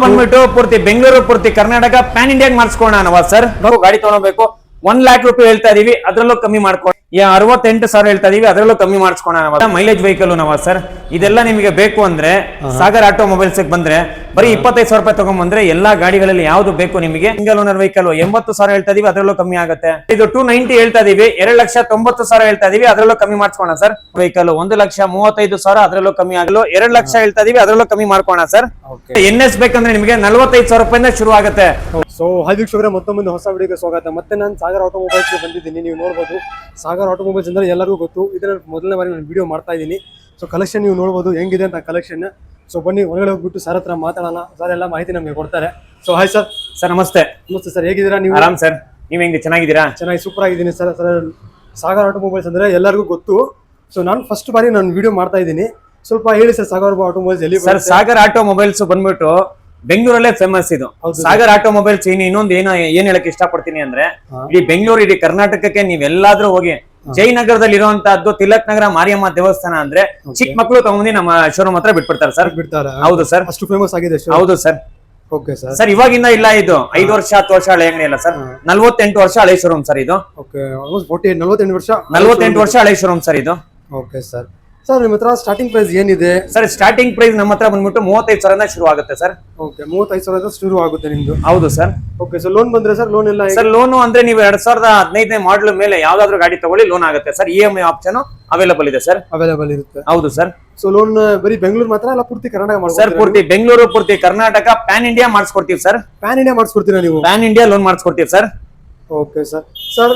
ಬಂದ್ಬಿಟ್ಟು ಪೂರ್ತಿ ಬೆಂಗಳೂರು ಪೂರ್ತಿ ಕರ್ನಾಟಕ ಪ್ಯಾನ್ ಇಂಡಿಯಾ ಮಾಡಿಸ್ಕೋಣ ನವಾಜ್ ಸರ್. ಗಾಡಿ ತಗೊಳ್ಬೇಕು 1 ಲಕ್ಷ ರೂಪಾಯಿ ಹೇಳ್ತಾ ಇದೀವಿ, ಅದ್ರಲ್ಲೂ ಕಮ್ಮಿ ಮಾಡ್ಕೊಂಡು 68,000 ಹೇಳ್ತಾ ಇದೀವಿ, ಅದ್ರಲ್ಲೂ ಕಮ್ಮಿ ಮಾಡಿಸ್ಕೋಣ. Mileage vehicle Nawaz sir. ಇದೆಲ್ಲ ನಿಮಗೆ ಬೇಕು ಅಂದ್ರೆ ಸಾಗರ್ ಆಟೋ ಮೊಬೈಲ್ಸ್ ಬಂದ್ರೆ ಬರೀ 25,000 ರೂಪಾಯಿ ತಗೊಂಡ್ಬಂದ್ರೆ ಎಲ್ಲಾ ಗಾಡಿಗಳಲ್ಲಿ ಯಾವ್ದು ಬೇಕು ನಿಮಗೆ. ಸಿಂಗಲ್ ಓನರ್ ವೆಹಿಕಲ್ 80,000 ಹೇಳ್ತಾ ಇದೀವಿ, ಅದ್ರಲ್ಲೂ ಕಮ್ಮಿ ಆಗುತ್ತೆ. ಇದು 290 ಹೇಳ್ತಾ ಇದೀವಿ, 2,90,000 ಹೇಳ್ತಾ ಇದೀವಿ, ಅದ್ರಲ್ಲೂ ಕಮ್ಮಿ ಮಾಡ್ಕೋಣ ಸರ್. ವೆಹಿಕಲ್ 1,35,000, ಅದ್ರಲ್ಲೂ ಕಮ್ಮಿ ಆಗಲು 2 ಲಕ್ಷ ಹೇಳ್ತಾ ಇದೀವಿ, ಅದ್ರಲ್ಲೂ ಕಮ್ಮಿ ಮಾಡ್ಕೋಣ ಸರ್. NS ಬೇಕಂದ್ರೆ ನಿಮಗೆ 45,000 ರೂಪಾಯಿಂದ ಶುರು ಆಗುತ್ತೆ. ಸೊ ವೀಕ್ಷಕರೇ, ಮತ್ತೊಂದು ಹೊಸ ವಿಡಿಯೋಗೆ ಸ್ವಾಗತ. ಮತ್ತೆ ನಾನು ಸಾಗರ್ ಆಟೋಮೊಬೈಲ್ಸ್ ಬಂದಿದ್ದೀನಿ. ನೀವು ನೋಡ್ಬೋದು ಸಾಗರ್ ಆಟೋಮೊಬೈಲ್ಸ್ ಅಂದ್ರೆ ಎಲ್ಲರಿಗೂ ಗೊತ್ತು. ಇದರ ಮೊದಲನೇ ಬಾರಿ ನಾನು ವಿಡಿಯೋ ಮಾಡ್ತಾ ಇದ್ದೀನಿ. ಸೊ ಕಲೆಕ್ಷನ್ ನೀವು ನೋಡ್ಬೋದು ಹೆಂಗಿದೆ ಅಂತ ಕಲೆಕ್ಷನ್. ಸೊ ಬನ್ನಿ ಹೊರಗಡೆ ಹೋಗ್ಬಿಟ್ಟು ಸರ್ ಹತ್ರ ಮಾತಾಡೋಣ. ಸರ್ ಎಲ್ಲ ಮಾಹಿತಿ ನಮಗೆ ಕೊಡ್ತಾರೆ. So hi sir. ಸರ್ ನಮಸ್ತೆ. ನಮಸ್ತೆ ಸರ್, ಹೇಗಿದ್ದೀರಾ ನೀವು? ಆರಾಮ್ ಸರ್, ನೀವ್ ಹೆಂಗೆ? ಚೆನ್ನಾಗಿದ್ದೀರಾ? ಚೆನ್ನಾಗಿ ಸೂಪರ್ ಆಗಿದ್ದೀನಿ ಸರ್. ಸಾಗರ್ ಆಟೋಮೊಬೈಲ್ಸ್ ಅಂದ್ರೆ ಎಲ್ಲರಿಗೂ ಗೊತ್ತು. ಸೊ ನಾನು ಫಸ್ಟ್ ಬಾರಿ ನಾನು ವಿಡಿಯೋ ಮಾಡ್ತಾ ಇದ್ದೀನಿ. ಸ್ವಲ್ಪ ಹೇಳಿ ಸರ್, ಸಾಗರ್ ಆಟೋಮೊಬೈಲ್ಸ್ ಎಲ್ಲಿ ಸರ್? ಸಾಗರ್ ಆಟೋಮೊಬೈಲ್ಸ್ ಬಂದ್ಬಿಟ್ಟು ಬೆಂಗಳೂರಲ್ಲೇ ಫೇಮಸ್ ಇದು. ಸಾಗರ್ ಆಟೋಮೊಬೈಲ್ಸ್ ಇನ್ನೊಂದು ಏನ್ ಹೇಳಕ್ ಇಷ್ಟಪಡ್ತೀನಿ ಅಂದ್ರೆ, ಇಡೀ ಬೆಂಗಳೂರು ಇಡೀ ಕರ್ನಾಟಕಕ್ಕೆ ನೀವೆಲ್ಲಾದ್ರೂ ಹೋಗಿ ಜಯನಗರದಲ್ಲಿ ಇರುವಂತಹದ್ದು ತಿಲಕ್ ನಗರ ಮಾರಿಯಮ್ಮ ದೇವಸ್ಥಾನ ಅಂದ್ರೆ ಚಿಕ್ಕ ಮಕ್ಕಳು ತಗೊಂಡು ನಮ್ಮ ಶೋರೂಮ್ ಹತ್ರ ಬಿಟ್ಬಿಡ್ತಾರೆ ಸರ್. ಬಿಡ್ತಾರೆ? ಹೌದು ಸರ್, ಅಷ್ಟು ಫೇಮಸ್ ಆಗಿದೆ. ಹೌದು ಸರ್. Okay sir. ಸರ್ ಇವಾಗಿಂದ ಇಲ್ಲ, ಇದು 5 ವರ್ಷ 10 ವರ್ಷ ಹಳೆ ಅಂಗಡಿ ಇಲ್ಲ ಸರ್. 48 ವರ್ಷ ಹಳೆ ಶೋರೂಮ್ ಸರ್ ಇದು. ಓಕೆ, ಆಲ್ಮೋಸ್ಟ್ 48 ವರ್ಷ ಹಳೆ ಶೋರೂಮ್ ಸರ್ ಇದು. Okay sir. ಸರ್ ನಿಮ್ಮ ಹತ್ರ ಸ್ಟಾರ್ಟಿಂಗ್ ಪ್ರೈಸ್ ಏನಿದೆ? ಸರ್ ಸ್ಟಾರ್ಟಿಂಗ್ ಪ್ರೈಸ್ ನಮ್ಮ ಹತ್ರ ಬಂದ್ಬಿಟ್ಟು 35,000 ಶುರು ಆಗುತ್ತೆ ಸರ್. ಓಕೆ, 35,000 ಶುರು ಆಗುತ್ತೆ ನಿಮ್ದು? ಹೌದು ಸರ್. ಓಕೆ, ಸೊ ಲೋನ್ ಬಂದ್ರೆ ಸರ್? ಲೋನ್ ಎಲ್ಲ ಸರ್ ಲೋನ್ ಅಂದ್ರೆ ನೀವು 2015 ಮಾಡಲ್ ಮೇಲೆ ಯಾವ್ದಾದ್ರು ಗಾಡಿ ತಗೊಳ್ಳಿ, ಲೋನ್ ಆಗುತ್ತೆ ಸರ್. EMI ಆಪ್ಷನ್ ಅವೈಲೇಬಲ್ ಇದೆ ಸರ್. ಅವೈಲೇಬಲ್ ಇರುತ್ತೆ? ಹೌದು ಸರ್. ಸೊ ಲೋನ್ ಬರೀ ಬೆಂಗಳೂರು ಮಾತ್ರ ಅಲ್ಲ ಪೂರ್ತಿ ಕರ್ನಾಟಕ ಮಾಡ್ತೀರಾ ಸರ್? ಪೂರ್ತಿ ಬೆಂಗಳೂರು ಪೂರ್ತಿ ಕರ್ನಾಟಕ ಪ್ಯಾನ್ ಇಂಡಿಯಾ ಮಾಡಿಸ್ಕೊಡ್ತೀವಿ ಸರ್. ಪ್ಯಾನ್ ಇಂಡಿಯಾ ಮಾಡಿಸ್ಕೊಡ್ತೀರಾ ನೀವು? ಪ್ಯಾನ್ ಇಂಡಿಯಾ ಲೋನ್ ಮಾಡಿಸ್ಕೊಡ್ತೀವಿ ಸರ್. Okay sir. ಸರ್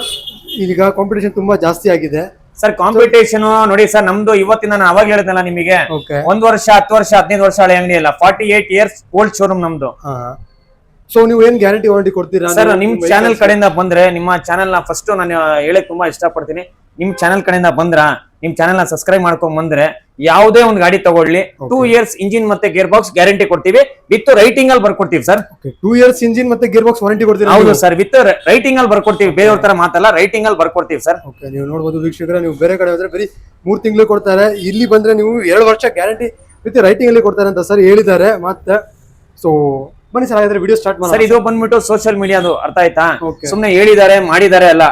ಈಗ ಕಾಂಪಿಟೇಷನ್ ತುಂಬಾ ಜಾಸ್ತಿ ಆಗಿದೆ ಸರ್. ಕಾಂಪಿಟೇಷನ್ ನೋಡಿ ಸರ್, ನಮ್ದು ಇವತ್ತಿನ ನಾನು ಅವಾಗ ಹೇಳಿದ್ನಲ್ಲ ನಿಮಗೆ, 1 ವರ್ಷ 10 ವರ್ಷ 15 ವರ್ಷ ಹಳೆ ಅಂಗಡಿ ಅಲ್ಲ, 48 ಇಯರ್ಸ್ ಓಲ್ಡ್ ಶೋರೂಮ್ ನಮ್ದು. ಸೊ ನೀವು ಏನ್ ಗ್ಯಾರಂಟಿ ವಾರಂಟಿ ಕೊಡ್ತೀರಾ ಸರ್? ನಿಮ್ ಚಾನೆಲ್ ಕಡೆಯಿಂದ ಬಂದ್ರೆ, ನಿಮ್ಮ ಚಾನೆಲ್ ನ ಫಸ್ಟ್ ನಾನು ಹೇಳಕ್ ತುಂಬಾ ಇಷ್ಟಪಡ್ತೀನಿ. ನಿಮ್ ಚಾನೆಲ್ ಕಡೆಯಿಂದ ಬಂದ್ರ, ನಿಮ್ ಚಾನೆಲ್ ನ ಸಬ್ಸ್ಕ್ರೈಬ್ ಮಾಡ್ಕೊಂಡ್ ಬಂದ್ರೆ ಯಾವುದೇ ಒಂದು ಗಾಡಿ ತಗೊಳ್ಳಿ 2 ಇಯರ್ಸ್ ಇಂಜಿನ್ ಮತ್ತೆ ಗೇರ್ ಬಾಕ್ಸ್ ಗ್ಯಾರಂಟಿ ಕೊಡ್ತೀವಿ, ವಿತ್ ರೈಟಿಂಗ್ ಅಲ್ಲಿ ಬರ್ಕೊಡ್ತೀವಿ ಸರ್. 2 ಇಯರ್ಸ್ ಇಂಜಿನ್ ಮತ್ತೆ ಗೇರ್ ಬಾಕ್ಸ್ ವಾರಂಟಿ ಕೊಡ್ತೀರಾ? ಹೌದು ಸರ್, ವಿತ್ ರೈಟಿಂಗ್ ಅಲ್ಲಿ ಬರ್ಕೊಡ್ತೀವಿ. ಬೇರೆಯವ್ರ ತರ ಮಾತಲ್ಲ, ರೈಟಿಂಗ್ ಅಲ್ಲಿ ಬರ್ಕೊಡ್ತೀವಿ ಸರ್. ಓಕೆ, ನೀವು ನೋಡಬಹುದು ವೀಕ್ಷಕರೇ, ನೀವು ಬೇರೆ ಕಡೆ ಹೋದ್ರೆ ಬರೀ 3 ತಿಂಗಳು ಕೊಡ್ತಾರೆ, ಇಲ್ಲಿ ಬಂದ್ರೆ ನೀವು 2 ವರ್ಷ ಗ್ಯಾರಂಟಿ ವಿತ್ ರೈಟಿಂಗ್ ಅಲ್ಲಿ ಕೊಡ್ತಾರೆ ಅಂತ ಸರ್ ಹೇಳಿದ್ದಾರೆ. ಮತ್ತೆ ಸೊ ಬನ್ನಿ ಸರ್, ಹಾಗಾದ್ರೆ ವಿಡಿಯೋ ಸ್ಟಾರ್ಟ್ ಮಾಡಿ. ಸರ್ ಇದು ಬಂದ್ಬಿಟ್ಟು ಸೋಷಿಯಲ್ ಮೀಡಿಯಾದು, ಅರ್ಥ ಆಯ್ತಾ? ಸುಮ್ನೆ ಹೇಳಿದ್ದಾರೆ ಮಾಡಿದ್ದಾರೆ ಅಲ್ಲ.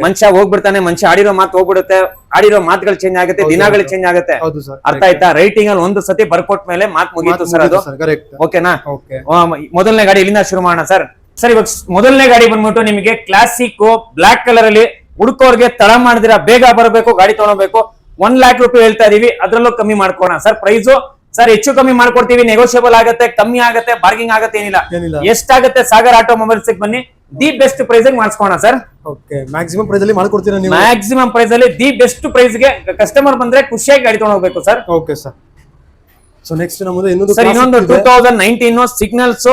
ಮನುಷ್ಯ ಹೋಗ್ಬಿಡ್ತಾನೆ, ಮನುಷ್ಯ ಆಡಿರೋ ಮಾತು ಹೋಗ್ಬಿಡುತ್ತೆ, ಆಡಿರೋ ಮಾತುಗಳು ಚೇಂಜ್ ಆಗುತ್ತೆ, ದಿನಗಳು ಚೇಂಜ್ ಆಗುತ್ತೆ, ಅರ್ಥ ಆಯ್ತಾ? ರೈಟಿಂಗ್ ಅಲ್ಲಿ ಒಂದು ಸತಿ ಬರ್ಕೊಟ್ ಮೇಲೆ ಮಾತು ಮುಗೀತು ಸರ್, ಅದು ಓಕೆನಾ? ಮೊದಲನೇ ಗಾಡಿ ಇಲ್ಲಿಂದ ಶುರು ಮಾಡೋಣ ಸರ್. ಸರ್ ಇವಾಗ ಮೊದಲನೇ ಗಾಡಿ ಬಂದ್ಬಿಟ್ಟು ನಿಮಗೆ ಕ್ಲಾಸಿಕ್ ಬ್ಲಾಕ್ ಕಲರ್ ಅಲ್ಲಿ, ಹುಡುಕೋರ್ಗೆ ತಡ ಮಾಡಿದಿರಾ, ಬೇಗ ಬರಬೇಕು, ಗಾಡಿ ತಗೊಳ್ಬೇಕು, 1 ಲಕ್ಷ ರೂಪಾಯಿ ಹೇಳ್ತಾ ಇದೀವಿ, ಅದ್ರಲ್ಲೂ ಕಮ್ಮಿ ಮಾಡ್ಕೋಣ ಸರ್. ಪ್ರೈಸು ಸರ್ ಹೆಚ್ಚು ಕಮ್ಮಿ ಮಾಡ್ಕೊಡ್ತೀವಿ, ನೆಗೋಷಿಯಬಲ್ ಆಗುತ್ತೆ, ಕಮ್ಮಿ ಆಗುತ್ತೆ, ಬಾರ್ಗಿಂಗ್ ಆಗುತ್ತೆ, ಏನಿಲ್ಲ. ಎಷ್ಟಾಗುತ್ತೆ ಸಾಗರ್ ಆಟೋಮೊಬೈಲ್ಸ್ ಬನ್ನಿ, ದಿ ಬೆಸ್ಟ್ ಪ್ರೈಸ್ ಮಾಡಿಸ್ಕೋಣ ಸರ್. ಓಕೆ, ಮ್ಯಾಕ್ಸಿಮಮ್ ಪ್ರೈಸ್ ಅಲ್ಲಿ ಮಾಡ್ಕೊಡ್ತೀರಾ ನೀವು? ಮ್ಯಾಕ್ಸಿಮಮ್ ಪ್ರೈಸ್ ಅಲ್ಲಿ ದಿ ಬೆಸ್ಟ್ ಪ್ರೈಸ್ ಗೆ ಕಸ್ಟಮರ್ ಬಂದ್ರೆ ಖುಷಿಯಾಗಿ ಗಾಡಿ ತಗೊಂಡು ಹೋಗ್ಬೇಕು sir. Okay sir. So next ನಮ್ಮದು ಇನ್ನೊಂದು 2019 ಸಿಗ್ನಲ್ಸ್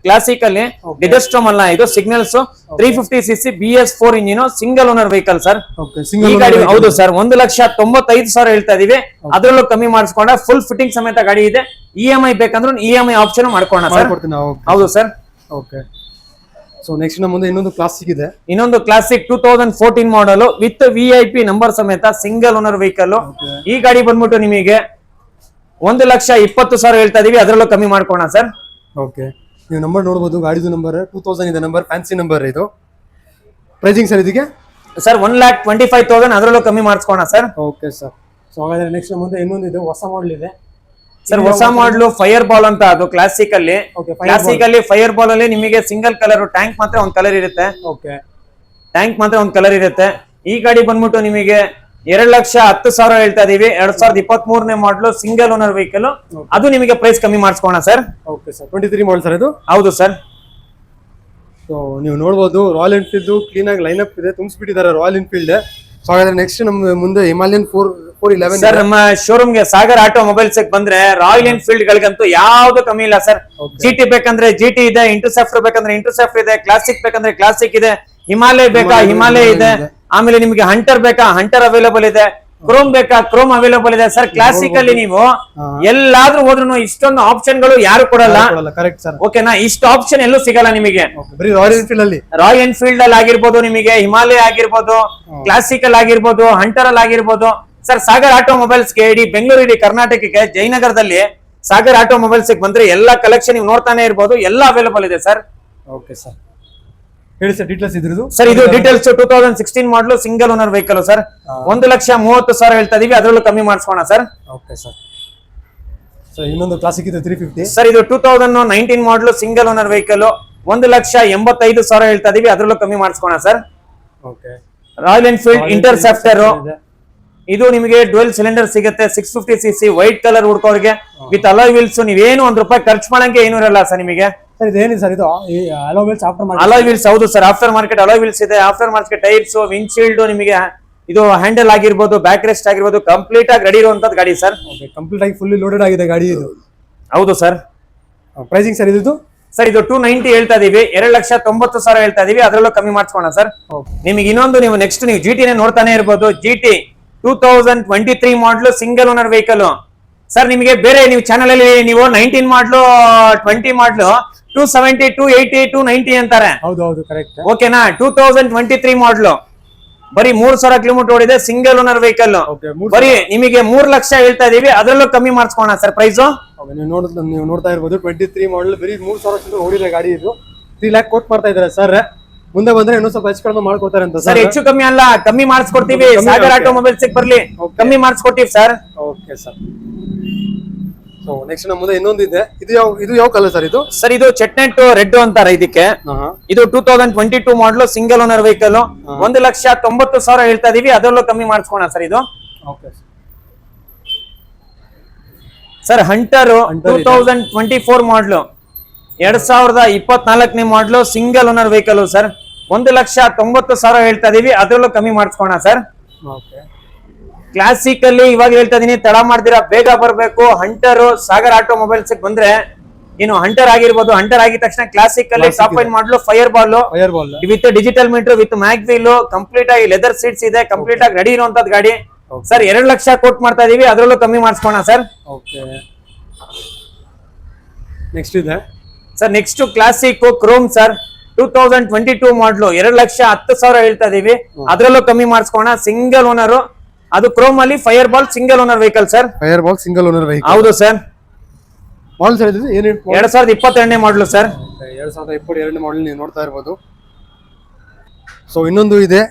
ಕ್ಲಾಸಿಕ್ ಅಲ್ಲಿ ಡಿಡಸ್ಟ್ರೋಮ್ ಅಲ್ಲ, ಇದು signals 350cc BS4 engine single owner vehicle sir. ಈ ಗಾಡಿ ಹೌದು ಸರ್, 1,95,000 ಹೇಳ್ತಾ ಇದೀವಿ, ಅದ್ರಲ್ಲೂ ಕಮ್ಮಿ ಮಾಡಿಸ್ಕೊಂಡ ಫುಲ್ ಫಿಟ್ಟಿಂಗ್ ಸಮೇತ ಗಾಡಿ ಇದೆ. EMI ಬೇಕಂದ್ರೆ EMI ಆಪ್ಷನ್ ಮಾಡ್ಕೋಣ ಸರ್. ಹೌದು ಸರ್. ಓಕೆ, ಸೊ ನೆಕ್ಸ್ಟ್ ನಮ್ಮ ಮುಂದೆ ಇನ್ನೊಂದು ಕ್ಲಾಸಿಕ್ ಇದೆ. ಇನ್ನೊಂದು classic 2014 model with VIP number ಸಮೇತ ಸಿಂಗಲ್ ಓನರ್ ವೆಹಿಕಲ್. ಈ ಗಾಡಿ ಬಂದ್ಬಿಟ್ಟು ನಿಮಗೆ 1,20,000 ಹೇಳ್ತಾ ಇದೀವಿ, ಅದರಲ್ಲೂ ಕಮ್ಮಿ ಮಾಡ್ಕೋಣ ಸರ್. ಓಕೆ, ನೀವು ನಂಬರ್ ನೋಡಬಹುದು, ಗಾಡಿದು ನಂಬರ್ 2000 ಇದೆ, ನಂಬರ್ ಫ್ಯಾನ್ಸಿ ನಂಬರ್ ಇದು. ಪ್ರೈಸಿಂಗ್ ಸರ್ ಇದಕ್ಕೆ? ಸರ್ 1,25,000, ಅದರಲ್ಲೂ ಕಮ್ಮಿ ಮಾಡಿಸ್ಕೋಣ ಸರ್. Okay sir. ಸೊ ಹಾಗಾದ್ರೆ ನೆಕ್ಸ್ಟ್ ಮುಂದೆ ಇನ್ನೊಂದು ಇದೆ, ಹೊಸ ಮಾಡಲ್ ಇದೆ ಸರ್. ಹೊಸ ಮಾಡಲು ಫೈರ್ ಬಾಲ್ ಅಂತ, ಅದು ಕ್ಲಾಸಿಕ್ ಅಲ್ಲಿ. ಫೈರ್ ಬಾಲ್ ಅಲ್ಲಿ ನಿಮಗೆ ಸಿಂಗಲ್ ಕಲರ್, ಟ್ಯಾಂಕ್ ಮಾತ್ರ ಒಂದ್ ಕಲರ್ ಇರುತ್ತೆ. ಓಕೆ, ಟ್ಯಾಂಕ್ ಮಾತ್ರ ಒಂದ್ ಕಲರ್ ಇರುತ್ತೆ. ಈ ಗಾಡಿ ಬಂದ್ಬಿಟ್ಟು ನಿಮಗೆ 2,10,000 ಹೇಳ್ತಾ ಇದೀವಿ, 2023ನೇ ಮಾಡಲು ಸಿಂಗಲ್ ಓನರ್ ವೆಹಿಕಲ್, ಅದು ನಿಮಗೆ ಪ್ರೈಸ್ ಕಮ್ಮಿ ಮಾಡಿಸ್ಕೋಣ sir. Okay sir, 23 model sir ಇದು? ಹೌದು ಸರ್. ಸೊ ನೀವು ನೋಡಬಹುದು ರಾಯಲ್ ಎನ್ಫೀಲ್ಡ್ ಕ್ಲೀನ್ ಆಗಿ ಲೈನ್ ಅಪ್ ಇದೆ, ತುಂಬಿಸ್ಬಿಟ್ಟಿದ್ದಾರೆ ರಾಯಲ್ ಎನ್ಫೀಲ್ಡ್. ಸೊ ಹಾಗಾದ್ರೆ ನೆಕ್ಸ್ಟ್ ನಮ್ಮ ಮುಂದೆ ಹಿಮಾಲಯನ್ 411 ಸರ್. ನಮ್ಮ ಶೋರೂಮ್ ಗೆ ಸಾಗರ್ ಆಟೋ ಮೊಬೈಲ್ಸ್ ಬಂದ್ರೆ ರಾಯಲ್ ಎನ್ಫೀಲ್ಡ್ ಗಳಿಗಂತೂ ಯಾವ್ದು ಕಮ್ಮಿ ಇಲ್ಲ ಸರ್. GT ಬೇಕಂದ್ರೆ GT ಇದೆ, ಇಂಟರ್ಸೆಪ್ಟರ್ ಬೇಕಂದ್ರೆ ಇಂಟರ್ಸೆಪ್ಟರ್ ಇದೆ, ಕ್ಲಾಸಿಕ್ ಬೇಕಂದ್ರೆ ಕ್ಲಾಸಿಕ್ ಇದೆ, ಹಿಮಾಲಯ ಬೇಕಾ ಹಿಮಾಲಯ ಇದೆ, ಆಮೇಲೆ ನಿಮಗೆ ಹಂಟರ್ ಬೇಕಾ ಹಂಟರ್ ಅವೈಲೇಬಲ್ ಇದೆ, ಕ್ರೋಮ್ ಬೇಕಾ ಕ್ರೋಮ್ ಅವೈಲೇಬಲ್ ಇದೆ ಸರ್. ಕ್ಲಾಸಿಕ್ ಅಲ್ಲಿ ನೀವು ಎಲ್ಲಾದ್ರೂ ಹೋದ್ರು ಇಷ್ಟೊಂದು ಆಪ್ಷನ್ ಗಳು ಯಾರು ಕೊಡಲ್ಲ, ಓಕೆನಾ? ಇಷ್ಟು ಆಪ್ಷನ್ ಎಲ್ಲೂ ಸಿಗಲ್ಲ ನಿಮಗೆ. ರಾಯಲ್ ಎನ್ಫೀಲ್ಡ್ ಅಲ್ಲಿ ಆಗಿರ್ಬೋದು, ನಿಮಗೆ ಹಿಮಾಲಯ ಆಗಿರ್ಬೋದು, ಕ್ಲಾಸಿಕ್ ಅಲ್ಲಿ ಆಗಿರ್ಬೋದು, ಹಂಟರ್ ಅಲ್ಲಿ ಆಗಿರ್ಬೋದು ಸರ್. ಸಾಗರ್ ಆಟೋ ಮೊಬೈಲ್ಸ್ ಗೆ ಇಡೀ ಬೆಂಗಳೂರು ಇಡೀ ಕರ್ನಾಟಕಕ್ಕೆ ಜಯನಗರದಲ್ಲಿ ಸಾಗರ್ ಆಟೋಮೊಬೈಲ್ಸ್ ಬಂದ್ರೆ ಎಲ್ಲಾ ಕಲೆಕ್ಷನ್ ನೀವು ನೋಡ್ತಾನೆ ಇರ್ಬೋದು, ಎಲ್ಲ ಅವೈಲೇಬಲ್ ಇದೆ ಸರ್. ಓಕೆ ಸರ್, ಹೇಳಿ ಸರ್ ಡೀಟೇಲ್ಸ್ ಇದ್ರದ್ದು. ಸರ್ ಇದು ಡೀಟೇಲ್ಸ್ 2016 ಮಾಡಲು ಸಿಂಗಲ್ ಓನರ್ ವೆಹಿಕಲ್ ಸರ್. 1,30,30,000 ಹೇಳ್ತಾ ಇದೀವಿ, ಅದರಲ್ಲೂ ಕಮ್ಮಿ ಮಾಡಿಸ್ಕೋಣ ಸರ್. Okay sir. ಸೊ ಇನ್ನೊಂದು ಕ್ಲಾಸಿಕ್ ಇದೆ 350 ಸರ್. ಇದು 2019 ಮಾಡಲು ಸಿಂಗಲ್ ಓನರ್ ವೆಹಿಕಲ್, 1,85,000 ಹೇಳ್ತಾ ಇದೀವಿ, ಅದರಲ್ಲೂ ಕಮ್ಮಿ ಮಾಡಿಸ್ಕೋಣ sir. Okay. Royal Enfield Interceptor, ಇದು ನಿಮಗೆ ಡ್ವೆಲ್ ಸಿಲಿಂಡರ್ ಸಿಗುತ್ತೆ, 650cc ವೈಟ್ ಕಲರ್ ಹುಡ್ಕೋರಿಗೆ ವಿತ್ ಅಲಾಯ್ ವೀಲ್ಸ್. ನೀವೇನು ₹1 ಖರ್ಚು ಮಾಡಂಗೆ ಏನು ಇರಲ್ಲ ಸರ್ ನಿಮಗೆ. ಸರ್ ಇದೇನಿದೆ ಸರ್ ಇದು alloy wheels aftermarket? Alloy wheels ಹೌದು sir, aftermarket alloy wheels ಇದೆ. ಆಫ್ಟರ್ ಮಾರ್ಕೆಟ್ ಟೈರ್ಸ್, ವಿಂಡ್ಶೀಲ್ಡ್, ನಿಮಗೆ ಇದು ಹ್ಯಾಂಡಲ್ ಆಗಿರ್ಬೋದು, ಬ್ಯಾಕ್ ರೆಸ್ಟ್ ಆಗಿರ್ಬೋದು, ಕಂಪ್ಲೀಟ್ ಆಗಿ ರೆಡಿ ಇರುವಂತದ್ದು ಗಾಡಿ ಸರ್. ಕಂಪ್ಲೀಟ್ ಆಗಿ ಫುಲ್ಲಿ ಲೋಡೆಡ್ ಆಗಿದೆ ಗಾಡಿ ಇದು. ಹೌದು ಸರ್. ಪ್ರೈಸಿಂಗ್ ಸರ್ ಇದು? ಸರ್ ಇದು 290 ಹೇಳ್ತಾ ಇದೀವಿ, 2,90,000 ಹೇಳ್ತಾ ಇದೀವಿ, ಅದರಲ್ಲೂ ಕಮ್ಮಿ ಮಾಡಿಸ್ಕೋಣ ಸರ್. ನಿಮಗೆ ಇನ್ನೊಂದು, ನೀವು ನೆಕ್ಸ್ಟ್ ನೀವು GT ನೋಡ್ತಾನೆ ಇರ್ಬೋದು. GT 2023 ಮಾಡಲು ಸಿಂಗಲ್ ಓನರ್ ವೆಹಿಕಲ್ ಸರ್. ನಿಮಗೆ ಬೇರೆ ನೀವು ಚಾನಲ್ ಅಲ್ಲಿ ನೀವು 19 ಮಾಡಲು 20 ಮಾಡಲು 270, 280, 290 ಅಂತಾರೆ. ಹೌದು ಹೌದು ಕರೆಕ್ಟ್. ಓಕೆನಾ? 2023 ಮಾಡಲು ಬರೀ 3,000 ಕಿಲೋಮೀಟರ್ ಓಡಿದೆ, ಸಿಂಗಲ್ ಓನರ್ ವೆಹಿಕಲ್. ಬರೀ ನಿಮಗೆ 3 ಲಕ್ಷ ಹೇಳ್ತಾ ಇದೀವಿ, ಅದರಲ್ಲೂ ಕಮ್ಮಿ ಮಾಡಿಸ್ಕೋಣ ಸರ್ ಪ್ರೈಸ್. ನೀವು ನೋಡ್ತಾ ಇರ್ಬೋದು 23 ಮಾಡಲ್, ಬರೀ 3,000 ಓಡಿದೆ ಗಾಡಿ ಇದು. 3 ಲ್ಯಾಕ್ ಕೋಟ್ ಮಾಡ್ತಾ ಇದ್ದಾರೆ ಸರ್. ಮುಂದೆ ಬಂದ್ರೆ ಇನ್ನೂ ಸ್ವಲ್ಪ ಹೆಚ್ಚು ಕಡಿಮೆ ಮಾಡ್ಕೊಡ್ತಾರೆ ಅಂತ ಸರ್. ಹೆಚ್ಚು ಕಮ್ಮಿ ಅಲ್ಲ, ಕಮ್ಮಿ ಮಾಡಿಸ್ಕೊಡ್ತೀವಿ. ಸಾಗರ್ ಆಟೋಮೊಬೈಲ್ಸ್ ಬರ್ಲಿ, ಕಮ್ಮಿ ಮಾಡಿಸ್ಕೊಡ್ತೀವಿ sir. Okay sir. So next ನಮ್ಮ ಮುಂದೆ ಇನ್ನೊಂದು ಇದೆ. ಇದು ಯಾವ ಕಲರ್ ಸರ್ ಇದು? ಸರ್ ಇದು ಚೆಟ್ನೆಟ್ ರೆಡ್ ಅಂತಾರೆ ಇದಕ್ಕೆ. ಇದು 2022 ಮಾಡಲು ಸಿಂಗಲ್ ಓನರ್ ವೆಹಿಕಲ್, 1,90,000 ಹೇಳ್ತಾ ಇದೀವಿ, ಅದರಲ್ಲೂ ಕಮ್ಮಿ ಮಾಡಿಸ್ಕೋಣ ಸರ್ ಇದು. ಸರ್ ಹಂಟರ್ 2024 ಮಾಡಲು, 2024 ಮಾಡಲು ಸಿಂಗಲ್ ಓನರ್ ವೆಹಿಕಲ್ ಸರ್. 1,90,000 ಹೇಳ್ತಾ ಇದೀವಿ, ಅದರಲ್ಲೂ ಕಮ್ಮಿ ಮಾಡಿಸ್ಕೋಣ ಸರ್. ಕ್ಲಾಸಿಕ್ ಅಲ್ಲಿ ಇವಾಗ ಹೇಳ್ತಾ ಇದೀನಿ, ತಡ ಮಾಡ್ದಿರಾ, ಬೇಗ ಬರಬೇಕು. ಹಂಟರ್ ಸಾಗರ್ ಆಟೋಮೊಬೈಲ್ಸ್ ಬಂದ್ರೆ ಇನ್ನು ಹಂಟರ್ ಆಗಿರ್ಬೋದು. ಹಂಟರ್ ಆಗಿದ ತಕ್ಷಣ ಕ್ಲಾಸಿಕ್ ಅಲ್ಲಿ ಟಾಪ್ ಎಂಡ್ ಮಾಡಲು fire ball with digital metre with mag wheel, complete ಆಗಿ ಲೆದರ್ ಸೀಟ್ಸ್ ಇದೆ, ಕಂಪ್ಲೀಟ್ ಆಗಿ ರೆಡಿ ಇರುವಂತದ್ದು ಗಾಡಿ ಸರ್. 2 ಲಕ್ಷ ಕೋಟ್ ಮಾಡ್ತಾ ಇದೀವಿ, ಅದರಲ್ಲೂ ಕಮ್ಮಿ ಮಾಡಿಸ್ಕೋಣ ಸರ್. ನೆಕ್ಸ್ಟ್ ಇದೆ sir. Next classic Chrome sir, 2022 ಮಾಡಲು, 2,10,000 ಹೇಳ್ತಾ ಇದೀವಿ, ಅದರಲ್ಲೂ ಕಮ್ಮಿ ಮಾಡಿಸ್ಕೋಣ. ಸಿಂಗಲ್ ಓನರ್, ಅದು ಕ್ರೋಮ್ ಅಲ್ಲಿ fire ball single owner vehicle sir. Fire ball single owner vehicle ಹೌದು ಸರ್. ಮಾಡಲ್ ಸರ್ ಇದು 2022 ಮಾಡಲು ಸರ್. 2022 ಮಾಡಲ್ ನೀವು ನೋಡ್ತಾ ಇರ್ಬೋದು. ಸೊ ಇನ್ನೊಂದು ಇದೆ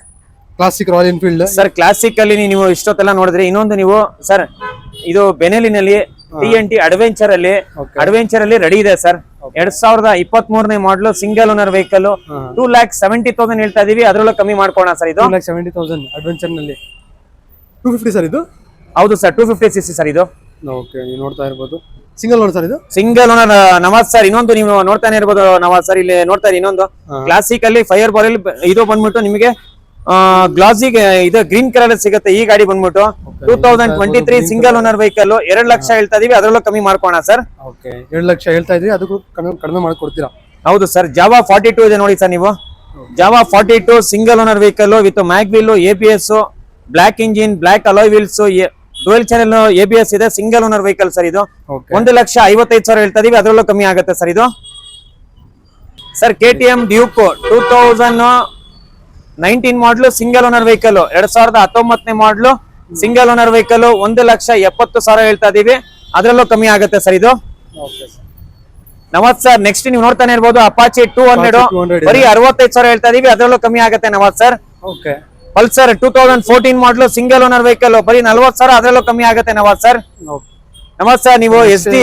classic royal Enfield sir. Classic ಅಲ್ಲಿ ನೀವು ಇಷ್ಟೊತ್ತೆಲ್ಲ ನೋಡಿದ್ರೆ, ಇನ್ನೊಂದು ನೀವು ಸರ್ ಇದು ಬೆನೆಲಿನಲ್ಲಿ TNT ಅಡ್ವೆಂಚರ್ ಅಲ್ಲಿ ರೆಡಿ ಇದೆ ಸರ್. 2023 ಮಾಡಲು ಸಿಂಗಲ್ ಓನರ್ ವೆಹಿಕಲ್, 2,70,000 ಹೇಳ್ತಾ ಇದೀವಿ, ಅದರಲ್ಲೂ ಕಮ್ಮಿ ಮಾಡ್ಕೋಣ ಸರ್ ಇದು. 2,70,000 ಅಡ್ವೆಂಚರ್ ನಲ್ಲಿ 250 ಸರ್ ಇದು? ಹೌದು ಸರ್, 250cc ಸರ್ ಇದು. ಓಕೆ, ನೀವು ನೋಡ್ತಾ ಇರ್ಬೋದು. ಸಿಂಗಲ್ ಓನರ್ ಸರ್ ಇದು? Single owner Nawaz sir. ಇನ್ನೊಂದು ನೀವು ನೋಡ್ತಾನೆ ಇರ್ಬೋದು ನವಾಜ್ ಸರ್, ಇಲ್ಲಿ ನೋಡ್ತಾ ಇರಿ. ಇನ್ನೊಂದು ಕ್ಲಾಸಿಕ್ ಅಲ್ಲಿ ಫೈರ್ ಬಾಲ್ ಅಲ್ಲಿ ಇದು ಬಂದ್ಬಿಟ್ಟು ನಿಮಗೆ ಗ್ಲಾಸಿಗೆ ಇದು ಗ್ರೀನ್ ಕಲರ್ ಸಿಗುತ್ತೆ. ಈ ಗಾಡಿ ಬಂದ್ಬಿಟ್ಟು 2023 ಸಿಂಗಲ್ ಓನರ್ ವೆಹಿಕಲ್, 2 ಲಕ್ಷ ಹೇಳ್ತಾ ಇದೀವಿ, ಅದರಲ್ಲೂ ಕಮ್ಮಿ ಮಾಡ್ಕೋಣ ಸರ್. ಓಕೆ, 2 ಲಕ್ಷ ಹೇಳ್ತಾ ಇದ್ರಿ, ಅದಕ್ಕೂ ಕಡಿಮೆ ಮಾಡ್ಕೊಡ್ತೀರಾ? ಹೌದು ಸರ್. ಜಾವಾ 42 ಇದೆ ನೋಡಿ ಸರ್. ನೀವು Jawa 42 single owner vehicle with mag wheel, ABS, black engine, black alloy wheels, dual channel ABS ಇದೆ, ಸಿಂಗಲ್ ಓನರ್ ವೆಹಿಕಲ್ ಸರ್ ಇದು. 1,55,000 ಹೇಳ್ತಾ ಇದೀವಿ, ಅದರಲ್ಲೂ ಕಮ್ಮಿ ಆಗುತ್ತೆ ಸರ್ ಇದು. ಸರ್ KTM ಡ್ಯೂಕ್ 2019 ಮಾಡಲು ಸಿಂಗಲ್ ಓನರ್ ವೆಹಿಕಲ್, 2019 ಮಾಡಲು ಸಿಂಗಲ್ ಓನರ್ ವೆಹಿಕಲ್, 1,70,000 ಹೇಳ್ತಾ ಇದೀವಿ, ಅದರಲ್ಲೂ ಕಮ್ಮಿ ಆಗುತ್ತೆ ಸರ್ ಇದು. ನವಾಜ್ ಸರ್. ನೆಕ್ಸ್ಟ್ ನೀವು ನೋಡ್ತಾನೆ ಇರ್ಬೋದು ಅಪಾಚಿ 200, ಬರೀ 65,000 ಹೇಳ್ತಾ ಇದೀವಿ, ಅದರಲ್ಲೂ ಕಮ್ಮಿ ಆಗುತ್ತೆ ನವಾಜ್ ಸರ್. ಪಲ್ಸರ್ 2014 ಮಾಡಲು ಸಿಂಗಲ್ ಓನರ್ ವೆಹಿಕಲ್, ಬರೀ 40,000, ಅದರಲ್ಲೂ ಕಮ್ಮಿ ಆಗುತ್ತೆ ನವಾಜ್ ಸರ್. ನವಾಜ್ ಸರ್, ನೀವು SD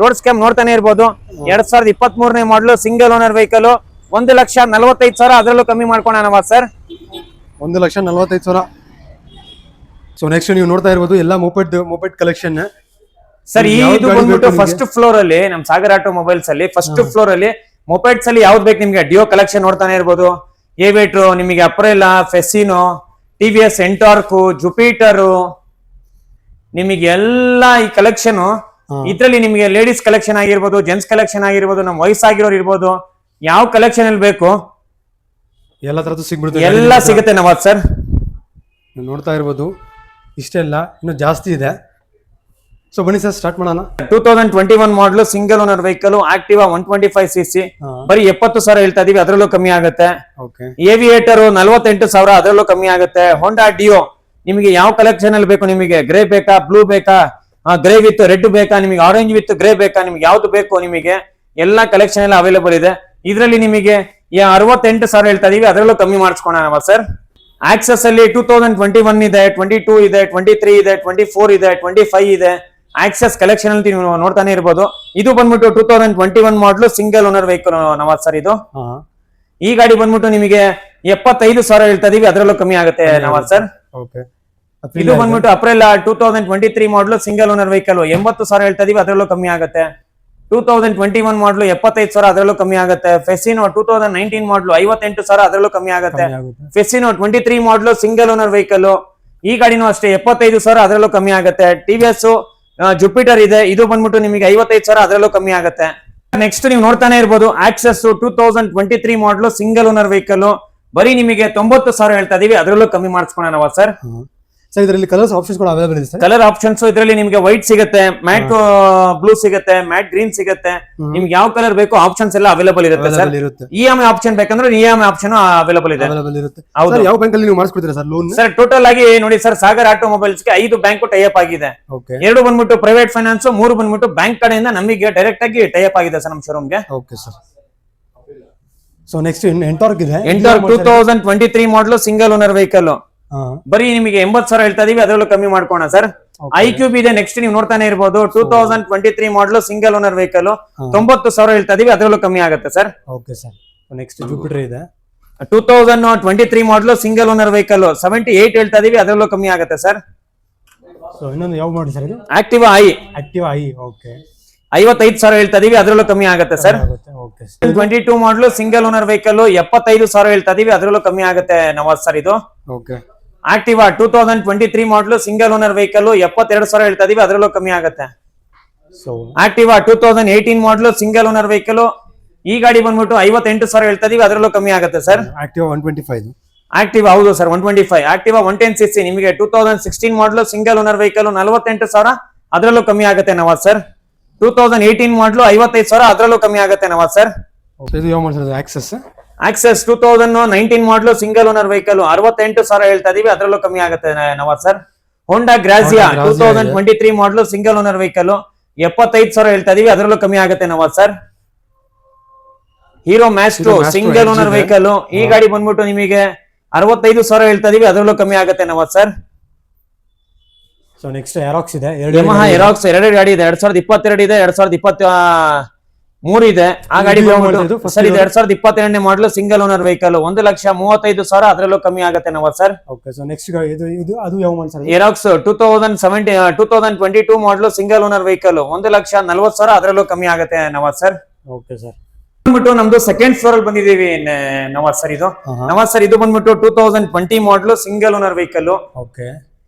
ರೋಡ್ ಸ್ಕ್ಯಾಮ್ ನೋಡ್ತಾನೆ ಇರ್ಬೋದು. 2023 ಮಾಡಲು ಸಿಂಗಲ್ ಓನರ್ ವೆಹಿಕಲ್, 1,45,000, ಅದರಲ್ಲೂ ಕಮ್ಮಿ ಮಾಡ್ಕೋಣ ನವಾಜ್ ಸರ್. 1,45,000. ಸೊ ನೆಕ್ಸ್ಟ್ ನೀವು ನೋಡ್ತಾ ಇರ್ಬೋದು ಎಲ್ಲ ಮೊಪೆಡ್ ಕಲೆಕ್ಷನ್ ಸರ್. ಇದು ಬಂದ್ಬಿಟ್ಟು ಫಸ್ಟ್ ಫ್ಲೋರ್ ಅಲ್ಲಿ ನಮ್ ಸಾಗರ್ ಆಟೋಮೊಬೈಲ್ಸ್ ಅಲ್ಲಿ ಫಸ್ಟ್ ಫ್ಲೋರ್ ಅಲ್ಲಿ ಮೊಪೆಡ್ಸ್ ಅಲ್ಲಿ ಯಾವ್ದು ಬೇಕು ನಿಮ್ಗೆ ಡಿಯೋ ಕಲೆಕ್ಷನ್ ನೋಡ್ತಾನೆ ಇರ್ಬೋದು. ಏವೇಟ್ರು, ನಿಮಗೆ ಅಪ್ರೆಲಾ, ಫೆಸಿನೋ, TVS ಎಂಟಾರ್ಕ್, ಜುಪಿಟರ್, ನಿಮಗೆ ಎಲ್ಲ ಈ ಕಲೆಕ್ಷನ್. ಇದ್ರಲ್ಲಿ ನಿಮಗೆ ಲೇಡೀಸ್ ಕಲೆಕ್ಷನ್ ಆಗಿರ್ಬೋದು, ಜೆಂಟ್ಸ್ ಕಲೆಕ್ಷನ್ ಆಗಿರ್ಬೋದು, ನಮ್ ವಯಸ್ಸಾಗಿರೋರು ಇರ್ಬೋದು, ಯಾವ ಕಲೆಕ್ಷನ್ ಅಲ್ಲಿ ಬೇಕು ಎಲ್ಲ ತರದ್ದು ಸಿಗ್ಬಿಡುತ್ತೆ, ಎಲ್ಲ ಸಿಗುತ್ತೆ ನವಾಜ್ ಸರ್. ನೋಡ್ತಾ ಇರ್ಬೋದು. ಇಷ್ಟೆಲ್ಲ ಇನ್ನು ಜಾಸ್ತಿ ಇದೆ. ಸೊ ಬನ್ನಿ ಸರ್, ಸ್ಟಾರ್ಟ್ ಮಾಡೋಣ. 2021 ಮಾಡಲು single owner vehicle, Activa 125cc, ಬರೀ 70,000 ಹೇಳ್ತಾ ಇದೀವಿ, ಅದರಲ್ಲೂ ಕಮ್ಮಿ ಆಗುತ್ತೆ. ಏವಿಯೇಟರ್ 48,000, ಅದರಲ್ಲೂ ಕಮ್ಮಿ ಆಗುತ್ತೆ. ಹೋಂಡಾ ಡಿಯೋ ನಿಮಗೆ ಯಾವ ಕಲೆಕ್ಷನ್ ಅಲ್ಲಿ ಬೇಕು, ನಿಮಗೆ ಗ್ರೇ ಬೇಕಾ, ಬ್ಲೂ ಬೇಕಾ, ಗ್ರೇ ವಿತ್ ರೆಡ್ ಬೇಕಾ ನಿಮಗೆ, ಆರೆಂಜ್ ವಿತ್ ಗ್ರೇ ಬೇಕಾ, ನಿಮ್ಗೆ ಯಾವ್ದು ಬೇಕು ನಿಮಗೆ ಎಲ್ಲಾ ಕಲೆಕ್ಷನ್ ಎಲ್ಲ ಅವೈಲೇಬಲ್ ಇದೆ. ಇದರಲ್ಲಿ ನಿಮಗೆ 68,000 ಹೇಳ್ತಾ ಇದೀವಿ, ಅದರಲ್ಲೂ ಕಮ್ಮಿ ಮಾಡಿಸ್ಕೊಳೋಣ ಸರ್. ಆಕ್ಸಸ್ ಅಲ್ಲಿ 2021 ಇದೆ, 22 ಇದೆ, 23 ಇದೆ, 24 ಇದೆ, 25 ಇದೆ. ಆಕ್ಸಸ್ ಕಲೆಕ್ಷನ್ ಅಲ್ಲಿ ನೀವು ನೋಡ್ತಾನೆ ಇರ್ಬೋದು. ಇದು ಬಂದ್ಬಿಟ್ಟು 2021 ಮಾಡಲು single owner vehicle Nawaz sir. ಇದು ಈ ಗಾಡಿ ಬಂದ್ಬಿಟ್ಟು ನಿಮಗೆ 75,000 ಹೇಳ್ತಾ ಇದೀವಿ, ಅದರಲ್ಲೂ ಕಮ್ಮಿ ಆಗುತ್ತೆ ನವಾಜ್ ಸರ್. ಇದು ಬಂದ್ಬಿಟ್ಟು ಅಪ್ರಿಲ್ 2023 ಮಾಡಲು ಸಿಂಗಲ್ ಓನರ್ ವೆಹಿಕಲ್ 80,000 ಹೇಳ್ತಾ ಇದೀವಿ, ಅದರಲ್ಲೂ ಕಮ್ಮಿ ಆಗುತ್ತೆ. 2021 ಮಾಡಲು 75,000, ಅದರಲ್ಲೂ ಕಮ್ಮಿ ಆಗುತ್ತೆ. ಫೆಸಿನೋ 2019 ಮಾಡಲು 58,000, ಅದರಲ್ಲೂ ಕಮ್ಮಿ ಆಗುತ್ತೆ. ಫೆಸಿನೋ 23 ಮಾಡಲು ಸಿಂಗಲ್ ಓನರ್ ವೆಹಿಕಲ್, ಈ ಗಾಡಿನೂ ಅಷ್ಟೇ 75,000, ಅದರಲ್ಲೂ ಕಮ್ಮಿ ಆಗುತ್ತೆ. ಟಿವಿಎಸ್ ಜುಪಿಟರ್ ಇದೆ, ಇದು ಬಂದ್ಬಿಟ್ಟು ನಿಮಗೆ 55,000, ಅದರಲ್ಲೂ ಕಮ್ಮಿ ಆಗುತ್ತೆ. ನೆಕ್ಸ್ಟ್ ನೀವು ನೋಡ್ತಾನೆ ಇರ್ಬೋದು ಆಕ್ಸಸ್ 2023 ಮಾಡಲು ಸಿಂಗಲ್ ಓನರ್ ವೆಹಿಕಲ್, ಬರೀ ನಿಮಗೆ 90,000 ಹೇಳ್ತಾ ಇದೀವಿ, ಅದರಲ್ಲೂ ಕಮ್ಮಿ ಮಾಡಿಸ್ಕೊಳ್ಳೋಣ ಸರ್. ಸರ್ ಇದರಲ್ಲಿ ಕಲರ್ಸ್ ಆಪ್ಷನ್ಸ್ ಕೂಡ ಅವೈಲೇಬಲ್ ಇದೆ ಸರ್. ಕಲರ್ ಆಪ್ಷನ್ಸ್ ಇದರಲ್ಲಿ ನಿಮಗೆ ವೈಟ್ ಸಿಗುತ್ತೆ, ಮ್ಯಾಟ್ ಬ್ಲೂ ಸಿಗುತ್ತೆ, ಮ್ಯಾಟ್ ಗ್ರೀನ್ ಸಿಗುತ್ತೆ. ನಿಮ್ಗೆ ಯಾವ ಕಲರ್ ಬೇಕು ಆಪ್ಷನ್ಸ್ ಎಲ್ಲ ಅವೈಲೇಬಲ್ ಇರುತ್ತೆ ಸರ್. ಇಎಂಐ ಆಪ್ಷನ್ ಬೇಕಂದ್ರೆ ಇಎಂಐ ಆಪ್ಷನ್ ಅವೈಲೇಬಲ್ ಇದೆ. ಹೌದು. ಯಾವ ಬ್ಯಾಂಕ್ ಅಲ್ಲಿ ನೀವು ಮಾಡಿಸ್ಕೊಡ್ತೀರಾ ಸರ್ ಲೋನ್? ಸರ್ ಟೋಟಲ್ ಆಗಿ ನೋಡಿ ಸರ್, ಸಾಗರ್ ಆಟೋಮೊಬೈಲ್ಸ್ ಗೆ 5 ಬ್ಯಾಂಕ್ ಟೈಅಪ್ ಆಗಿದೆ. 2 ಬಂದ್ಬಿಟ್ಟು ಪ್ರೈವೇಟ್ ಫೈನಾನ್ಸ್, 3 ಬಂದ್ಬಿಟ್ಟು ಬ್ಯಾಂಕ್ ಕಡೆಯಿಂದ ನಮಗೆ ಡೈರೆಕ್ಟ್ ಆಗಿ ಟೈಅಪ್ ಆಗಿದೆ ಸರ್ ನಮ್ಮ ಶೋರೂಮ್ಗೆ. Okay sir. So next Ntorq ಇದೆ. ಎಂಟಾರ್ಕ್ 2023 ಮಾಡಲು ಸಿಂಗಲ್ ಓನರ್ ವೆಹಿಕಲ್, ಬರೀ ನಿಮಗೆ 80,000 ಹೇಳ್ತಾ ಇದೀವಿ, ಅದರಲ್ಲೂ ಕಮ್ಮಿ ಮಾಡ್ಕೋಣ ಸರ್. ಐಕ್ಯೂಬ್ ಇದೆ, ನೆಕ್ಸ್ಟ್ ನೀವು ನೋಡ್ತಾನೆ ಇರ್ಬೋದು 2023 ಮಾಡಲು ಸಿಂಗಲ್ ಓನರ್ ವೆಹಿಕಲ್ 90,000 ಹೇಳ್ತಾ ಇದೀವಿ, ಅದರಲ್ಲೂ ಕಮ್ಮಿ ಆಗುತ್ತೆ sir. Okay sir. Next Jupiter ಇದೆ 2023 ಮಾಡಲು ಸಿಂಗಲ್ ಓನರ್ ವೆಹಿಕಲ್ 78 ಹೇಳ್ತಾ ಇದೀವಿ, ಅದರಲ್ಲೂ ಕಮ್ಮಿ ಆಗುತ್ತೆ ಸರ್. ಸೊ ಇನ್ನೊಂದು ಯಾವ ಮಾಡಿ ಸರ್ ಇದು? Activa I. ಓಕೆ 55,000 ಹೇಳ್ತಾ ಇದೀವಿ, ಅದರಲ್ಲೂ ಕಮ್ಮಿ ಆಗುತ್ತೆ ಸರ್. 22 ಮಾಡಲು ಸಿಂಗಲ್ ಓನರ್ ವೆಹಿಕಲ್ 75,000 ಹೇಳ್ತಾ ಇದೀವಿ, ಅದರಲ್ಲೂ ಕಮ್ಮಿ ಆಗುತ್ತೆ ನವಾಜ್ ಸರ್. ಇದು ಆಕ್ಟಿವಾ 2023 ಮಾಡಲು ಸಿಂಗಲ್ ಓನರ್ ವೆಹಿಕಲ್ 72,000 ಹೇಳ್ತಾ ಇದೀವಿ, ಅದರಲ್ಲೂ ಕಮ್ಮಿ ಆಗುತ್ತೆ. ಆಕ್ಟಿವಾ 2018 ಮಾಡಲು ಸಿಂಗಲ್ ಓನರ್ ವೆಹಿಕಲ್, ಈ ಗಾಡಿ ಬಂದ್ಬಿಟ್ಟು 58,000 ಹೇಳ್ತಾ ಇದೀವಿ, ಅದರಲ್ಲೂ ಕಮ್ಮಿ ಆಗುತ್ತೆ ಸರ್. ಆಕ್ಟಿವಾ 125. ಆಕ್ಟಿವಾ ಹೌದು ಸರ್ 125. ಆಕ್ಟಿವಾ 110cc ನಿಮಗೆ 2016 ಮಾಡಲು ಸಿಂಗಲ್ ಓನರ್ ವೆಹಿಕಲ್ 48,000, ಅದರಲ್ಲೂ ಕಮ್ಮಿ ಆಗುತ್ತೆ ನವಾಜ್ ಸರ್. 2018 ಮಾಡಲು 55,000, ಅದರಲ್ಲೂ ಕಮ್ಮಿ ಆಗುತ್ತೆ ನವಾಜ್ ಸರ್. ಆಕ್ಸೆಸ್ 2019 ಮಾಡಲು ಸಿಂಗಲ್ ಓನರ್ ವೆಹಿಕಲ್ 68,000 ಹೇಳ್ತಾ ಇದೀವಿ, ಅದರಲ್ಲೂ ಕಮ್ಮಿ ಆಗುತ್ತೆ ನವಾಜ್ ಸರ್. ಹೋಂಡಾ ಗ್ರಾಜಿಯಾ 2023 ಮಾಡಲು ಸಿಂಗಲ್ ಓನರ್ ವೆಹಿಕಲ್ 75,000 ಹೇಳ್ತಾ ಇದೀವಿ, ಅದರಲ್ಲೂ ಕಮ್ಮಿ ಆಗುತ್ತೆ Nawaz sir. Hero Maestro single owner vehicle, ಈ ಗಾಡಿ ಬಂದ್ಬಿಟ್ಟು ನಿಮಗೆ 65,000 ಹೇಳ್ತಾ ಇದೀವಿ, ಅದರಲ್ಲೂ ಕಮ್ಮಿ ಆಗುತ್ತೆ Nawaz sir. So next Aerox ಇದೆ, ಯಮಹಾ ಎರಾಕ್ಸ್ 2 ಗಾಡಿ ಇದೆ, 2022 ಇದೆ, 2023 ಇದೆ. ಆ ಗಾಡಿ ಸರ್ ಇದು 2022 ಮಾಡಲು ಸಿಂಗಲ್ ಓನರ್ ವೆಹಿಕಲ್ 1,35,000, ಅದರಲ್ಲೂ ಕಮ್ಮಿ ಆಗುತ್ತೆ Nawaz sir. Okay. So next ಅದು ಯಾವ ಮಾಡಲ್ ಸರ್? ಎರಾಕ್ಸ್ 2022 ಮಾಡಲು ಸಿಂಗಲ್ ಓನರ್ ವೆಹಿಕಲ್ 1,40,000, ಅದರಲ್ಲೂ ಕಮ್ಮಿ ಆಗುತ್ತೆ ನವಾಜ್ ಸರ್. Okay sir. ಬಂದ್ಬಿಟ್ಟು ನಮ್ದು ಸೆಕೆಂಡ್ ಫ್ಲೋರ್ ಅಲ್ಲಿ ಬಂದಿದೀವಿ ನವಾಜ್ ಸರ್. ಇದು ನವಾಜ್ ಸರ್, ಇದು ಬಂದ್ಬಿಟ್ಟು 2020 ಮಾಡಲು ಸಿಂಗಲ್ ಓನರ್ ವೆಹಿಕಲ್. ಓಕೆ.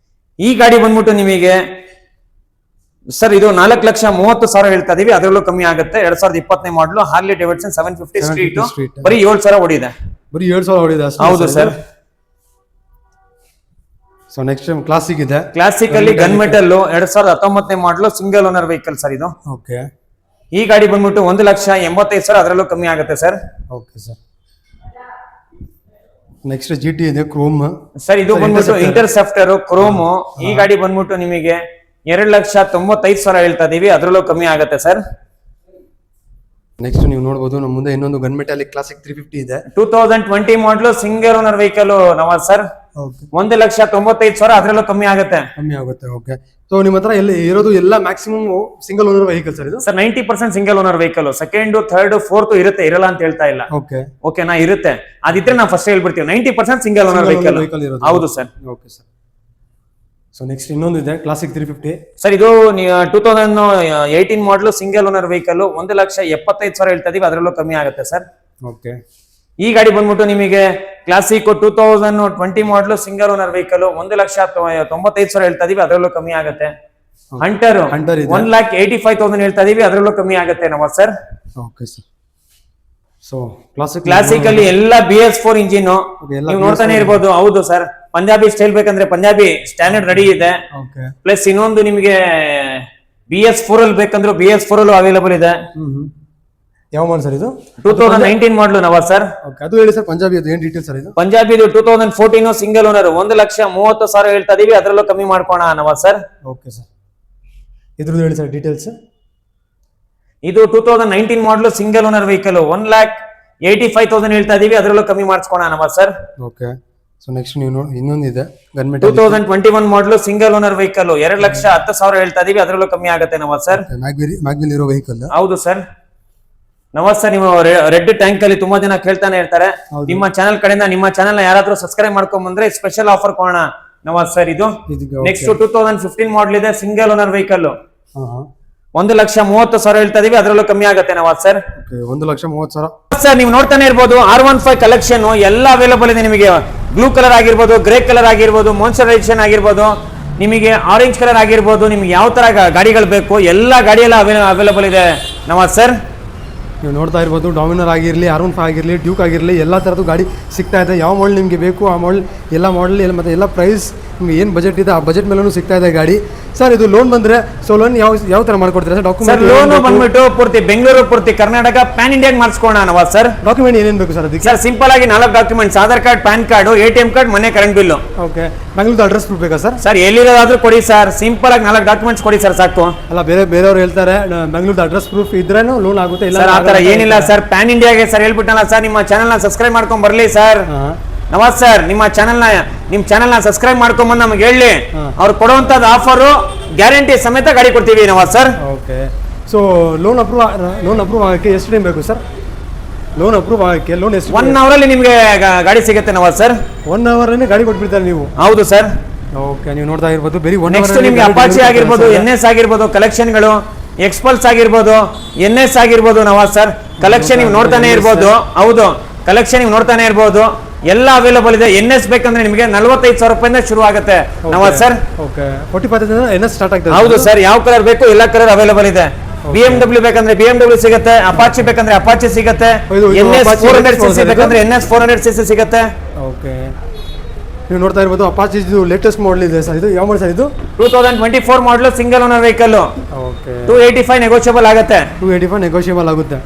ಈ ಗಾಡಿ ಬಂದ್ಬಿಟ್ಟು ನಿಮಗೆ ಸರ್ ಇದು 4,30,000 ಹೇಳ್ತಾ ಇದೀವಿ, ಅದರಲ್ಲೂ ಕಮ್ಮಿ ಆಗುತ್ತೆ. 2020 ಮಾಡಲು ಹಾರ್ಲಿ ಡೇವಿಡ್ಸನ್ 750 ಸ್ಟ್ರೀಟ್, ಬರೀ 7,000 ಓಡಿದೆ. ಬರೀ 7,000 ಓಡಿದೆ. ಹೌದು ಸರ್. ಸೊ ನೆಕ್ಸ್ಟ್ ಕ್ಲಾಸಿಕ್ ಇದೆ. ಕ್ಲಾಸಿಕ್ ಅಲ್ಲಿ ಗನ್ ಮೆಟಲ್ 2019 ಮಾಡಲು ಸಿಂಗಲ್ ಓನರ್ ವೆಹಿಕಲ್ ಸರ್ ಇದು. ಓಕೆ. ಈ ಗಾಡಿ ಬಂದ್ಬಿಟ್ಟು 1,85,000, ಅದರಲ್ಲೂ ಕಮ್ಮಿ ಆಗುತ್ತೆ ಸರ್. Okay sir. ನೆಕ್ಸ್ಟ್ ಜಿಟಿ ಇದೆ ಕ್ರೋಮ್ ಸರ್, ಇದು ಬಂದ್ಬಿಟ್ಟು ಇಂಟರ್ಸೆಪ್ಟರ್ ಕ್ರೋಮ್, ಈ ಗಾಡಿ ಬಂದ್ಬಿಟ್ಟು ನಿಮಗೆ 2,95,000 ಹೇಳ್ತಾ ಇದೀವಿ, ಅದರಲ್ಲೂ ಕಮ್ಮಿ ಆಗುತ್ತೆ ಸರ್. ನೆಕ್ಸ್ಟ್ ನೀವು ನೋಡಬಹುದು ನಮ್ಮ ಮುಂದೆ ಇನ್ನೊಂದು ಗನ್ ಮೆಟಾಲಿಕ್ ಕ್ಲಾಸಿಕ್ 350 ಇದೆ, 2020 ಮಾಡಲು single owner vehicle Nawaz sir. 1,95,000, ಅದರಲ್ಲೂ ಕಮ್ಮಿ ಆಗುತ್ತೆ. ಓಕೆ. ಸೊ ನಿಮ್ಮ ಹತ್ರ ಎಲ್ಲಿ ಇರೋದು ಎಲ್ಲ maximum single owner vehicle sir ಇದು? Sir 90% single owner vehicle, second third fourth ಇರುತ್ತೆ, ಇರಲ್ಲ ಅಂತ ಹೇಳ್ತಾ ಇಲ್ಲ. ಓಕೆನಾ, ಇರುತ್ತೆ. ಅದಿದ್ರೆ ನಾವು ಫಸ್ಟ್ ಹೇಳ್ಬಿಡ್ತೀವಿ 90% ಸಿಂಗಲ್ ಓನರ್ ವೆಹಿಕಲ್. ಹೌದು sir. Okay sir. So next ಇನ್ನೊಂದು ಇದೆ ಕ್ಲಾಸಿಕ್ 350 ಸರ್. ಇದು 2018 ಮಾಡಲು ಸಿಂಗಲ್ ಓನರ್ ವೆಹಿಕಲ್ 1,75,000 ಹೇಳ್ತಾ ಇದೀವಿ, ಅದರಲ್ಲೂ ಕಮ್ಮಿ ಆಗುತ್ತೆ ಸರ್. ಓಕೆ. ಈ ಗಾಡಿ ಬಂದ್ಬಿಟ್ಟು ನಿಮಗೆ ಕ್ಲಾಸಿಕ್ 2020 ಮಾಡಲು ಸಿಂಗಲ್ ಓನರ್ ವೆಹಿಕಲ್ 1,95,000 ಹೇಳ್ತಾ ಇದೀವಿ, ಅದರಲ್ಲೂ ಕಮ್ಮಿ ಆಗುತ್ತೆ. ಹಂಟರ್ 1,85,000 ಹೇಳ್ತಾ ಇದೀವಿ, ಅದರಲ್ಲೂ ಕಮ್ಮಿ ಆಗುತ್ತೆ Nawaz sir. Okay sir. So classic ಅಲ್ಲಿ ಎಲ್ಲ BS4 ಇಂಜಿನ್ ನೀವು ನೋಡ್ತಾನೆ ಇರ್ಬೋದು. ಹೌದು ಸರ್. ಪಂಜಾಬಿ ಸ್ಟೈಲ್ ಬೇಕಂದ್ರೆ ಪಂಜಾಬಿ ಸ್ಟ್ಯಾಂಡರ್ಡ್ ರೆಡಿ ಇದೆ. ಪ್ಲಸ್ ಇನ್ನೊಂದು ನಿಮಗೆ BS4 ಅಲ್ಲಿ ಬೇಕಂದ್ರೆ BS4 ಅಲ್ಲೂ ಅವೈಲೇಬಲ್ ಇದೆ. ಯಾವ ಮಾಡಲ್ ಸರ್ ಇದು? 2019 ಮಾಡಲು ನವಾಜ್ ಸರ್. ಅದು ಹೇಳಿ ಸರ್, ಪಂಜಾಬಿ ಅದು ಏನ್ ಡೀಟೇಲ್ಸ್ ಸರ್ ಇದು? ಪಂಜಾಬಿದು 2014 ಸಿಂಗಲ್ ಓನರ್ 1,30,30,000 ಹೇಳ್ತಾ ಇದೀವಿ, ಅದರಲ್ಲೂ ಕಮ್ಮಿ ಮಾಡ್ಕೋಣ ನವಾಜ್ ಸರ್. Okay sir. ಇದ್ರದ್ದು ಹೇಳಿ ಸರ್ ಡೀಟೇಲ್ಸ್. ಇದು 2019 ಮಾಡಲು ಸಿಂಗಲ್ ಓನರ್ ವೆಹಿಕಲ್ 1,85,000 ಹೇಳ್ತಾ ಇದೀವಿ, ಅದರಲ್ಲೂ ಕಮ್ಮಿ ಮಾಡಿಸ್ಕೊಣ ಸರ್. ಓಕೆ. ಸೊ ನೆಕ್ಸ್ಟ್ ನೀವು ಇನ್ನೊಂದಿದೆ ಗನ್ಮೆಟ್ 2021 ಮಾಡಲು ಸಿಂಗಲ್ ಓನರ್ ವೆಹಿಕಲ್ 2,10,000 ಹೇಳ್ತಾ ಇದೀವಿ, ಅದರಲ್ಲೂ ಕಮ್ಮಿ ಆಗುತ್ತೆ ಸರ್. ಮ್ಯಾಗ್ವಿಲ್ ಇರೋ ವೆಹಿಕಲ್. ಹೌದು ಸರ್. ಸರ್ ನೀವು ರೆಡ್ ಟ್ಯಾಂಕ್ ಅಲ್ಲಿ ತುಂಬಾ ಜನ ಕೇಳ್ತಾನೆ ಇರ್ತಾರೆ. ನಿಮ್ಮ ಚಾನಲ್ ಕಡೆಯಿಂದ ನಿಮ್ಮ ಚಾನಲ್ ನ ಯಾರಾದ್ರೂ ಸಬ್ಸ್ಕ್ರೈಬ್ ಮಾಡ್ಕೊಂಡ್ ಬಂದ್ರೆ ಸ್ಪೆಷಲ್ ಆಫರ್ ಕೊಡೋಣ ಸರ್. ಇದು ನೆಕ್ಸ್ಟ್ 2015 ಮಾಡಲ್ ಇದೆ, ಸಿಂಗಲ್ ಓನರ್ ವೆಹಿಕಲ್ 1,30,000 ಹೇಳ್ತಾ ಇದೀವಿ, ಅದರಲ್ಲೂ ಕಮ್ಮಿ ಆಗುತ್ತೆ ಸರ್. 1,30,000 ಸರ್ ನೀವು ನೋಡ್ತಾನೆ ಇರ್ಬೋದು R15 ಕಲೆಕ್ಷನ್ ಎಲ್ಲ ಅವೈಲೇಬಲ್ ಇದೆ ನಿಮಗೆ. ಬ್ಲೂ ಕಲರ್ ಆಗಿರ್ಬೋದು, ಗ್ರೇ ಕಲರ್ ಆಗಿರ್ಬೋದು, ಮಾನ್ಸ್ಟರೈಸೇಷನ್ ಆಗಿರ್ಬೋದು, ನಿಮಗೆ ಆರೆಂಜ್ ಕಲರ್ ಆಗಿರ್ಬೋದು, ನಿಮ್ಗೆ ಯಾವ ತರ ಗಾಡಿಗಳು ಬೇಕು ಎಲ್ಲ ಗಾಡಿ ಎಲ್ಲ ಅವೈಲೇಬಲ್ ಇದೆ ಸರ್. ನೀವು ನೋಡ್ತಾ ಇರ್ಬೋದು, ಡಾಮಿನರ್ ಆಗಿರಲಿ, R15 ಆಗಿರಲಿ, ಡ್ಯೂಕ್ ಆಗಿರಲಿ, ಎಲ್ಲ ಥರದ್ದು ಗಾಡಿ ಸಿಗ್ತಾ ಇದೆ. ಯಾವ ಮಾಡಲ್ ನಿಮಗೆ ಬೇಕು ಆ ಮಾಡಲ್, ಎಲ್ಲ ಮಾಡಲ್ ಮತ್ತು ಎಲ್ಲ ಪ್ರೈಸ್ ನಿಮ್ಗೆ ಏನು ಬಜೆಟ್ ಇದೆ ಆ ಬಜೆಟ್ ಮೇಲೂ ಸಿಗ್ತಾ ಇದೆ ಗಾಡಿ. ಸರ್ ಇದು ಲೋನ್ ಬಂದರೆ ಸೊ ಲೋನ್ ಯಾವ ಥರ ಮಾಡ್ಕೊಡ್ತೀರಾ ಸರ್? ಡಾಕ್ಯುಮೆಂಟ್ ಲೋನ್ ಬಂದ್ಬಿಟ್ಟು ಪೂರ್ತಿ ಬೆಂಗಳೂರು, ಪೂರ್ತಿ ಕರ್ನಾಟಕ, ಪ್ಯಾನ್ ಇಂಡಿಯಾ ಮಾಡಿಸ್ಕೋಣ ಸರ್. ಡಾಕ್ಯುಮೆಂಟ್ ಏನೇನು ಬೇಕು ಸರ್ ಅದಕ್ಕೆ? ಸರ್ ಸಿಂಪಲ್ ಆಗಿ 4 documents: Aadhaar card, pan card, ATM card, ಮನೆ current bill. Okay. Bengaluru address proof ಬೇಕಾ ಸರ್? ಸರ್ ಎಲ್ಲಿರೋದಾದ್ರೂ ಕೊಡಿ ಸರ್, ಸಿಂಪಲ್ ಆಗಿ 4 ಡಾಕ್ಯುಮೆಂಟ್ಸ್ ಕೊಡಿ ಸರ್ ಸಾಕು. ಅಲ್ಲ ಬೇರೆಯವ್ರು ಹೇಳ್ತಾರೆ ಬೆಂಗಳೂರು ಅಡ್ರೆಸ್ ಪ್ರೂಫ್ ಇದ್ರೇನು ಲೋನ್ ಆಗುತ್ತೆ, ಇಲ್ಲ ಆ ಥರ ಏನಿಲ್ಲ ಸರ್. ಪ್ಯಾನ್ ಇಂಡಿಯಾಗೆ ಸರ್ ಹೇಳ್ಬಿಟ್ಟಲ್ಲ ಸರ್, ನಿಮ್ಮ ಚಾನಲ್ ನ ಸಬ್ಸ್ಕ್ರೈಬ್ ಮಾಡ್ಕೊಂಡ್ ಬರ್ಲಿ ಸರ್. ಸರ್ ನಿಮ್ಮ ಚಾನಲ್ ನ ಸಬ್ಸ್ಕ್ರೈಬ್ ಮಾಡ್ಕೊಂಡ್ಬಂದು ನಮ್ಗೆ ಹೇಳಿ, ಅವ್ರು ಕೊಡುವಂತದ್ದು ಆಫರ್ ಗ್ಯಾರಂಟಿ ಸಮೇತ ಗಾಡಿ ಕೊಡ್ತೀವಿ sir. Okay. So loan approve ಆಗಕ್ಕೆ ಎಷ್ಟು ಟೈಮ್ ಬೇಕು ಸರ್? ಲೋನ್ ಅಪ್ರೂವ್ ಆಗಕ್ಕೆ ಲೋನ್ ಎಷ್ಟು? 1 hour ಅಲ್ಲಿ ನಿಮ್ಗೆ ಗಾಡಿ ಸಿಗುತ್ತೆ ಸರ್. 1 hour ಗಾಡಿ ಕೊಟ್ಬಿಡ್ತಾರೆ ನೀವು? ಹೌದು ಸರ್. ಓಕೆ. ನೀವು ನೋಡ್ತಾ ಇರ್ಬೋದು ಬರೀ 1 hour. ನೆಕ್ಸ್ಟ್ ನಿಮ್ಗೆ ಅಪಾಚಿ ಆಗಿರ್ಬೋದು, NS ಆಗಿರ್ಬೋದು, ಕಲೆಕ್ಷನ್ಗಳು ಎಕ್ಸ್ಪಲ್ಸ್ ಆಗಿರ್ಬೋದು, NS ಆಗಿರ್ಬೋದು ಸರ್. ಕಲೆಕ್ಷನ್ ನೀವು ನೋಡ್ತಾನೆ ಇರ್ಬೋದು. ಹೌದು, ಕಲೆಕ್ಷನ್ ನೀವು ನೋಡ್ತಾನೆ ಇರ್ಬೋದು, ಎಲ್ಲ ಅವೈಲೇಬಲ್ ಇದೆ. NS ಬೇಕಂದ್ರೆ ನಿಮಗೆ 45,000 ರೂಪಾಯಿಂದ ಶುರು ಆಗುತ್ತೆ ಸರ್. ಓಕೆ. 45,000 NS ಸ್ಟಾರ್ಟ್ ಆಗ್ತದೆ. ಹೌದು ಸರ್. ಯಾವ ಕಲರ್ ಬೇಕು ಎಲ್ಲ ಕಲರ್ ಅವೈಲೇಬಲ್ ಇದೆ. BMW ಬೇಕಂದ್ರೆ BMW ಸಿಗುತ್ತೆ, ಅಪಾಚಿ ಬೇಕಂದ್ರೆ ಅಪಾಚಿ ಸಿಗುತ್ತೆ, NS 400cc ಬೇಕಂದ್ರೆ NS 400cc ಸಿಗುತ್ತೆ. ಓಕೆ. ನೀವು ನೋಡ್ತಾ ಇರ್ಬೋದು ಅಪಾಚಿ ಲೇಟೆಸ್ಟ್ ಮಾಡಲ್ ಇದೆ ಸರ್. ಇದು ಯಾವ ಮಾಡಲ್ ಸರ್? ಇದು 2024 model single owner vehicle. Okay. 285 negotiable ಆಗುತ್ತೆ. 285 ನೆಗೋಷಿಯಬಲ್ ಆಗುತ್ತೆ.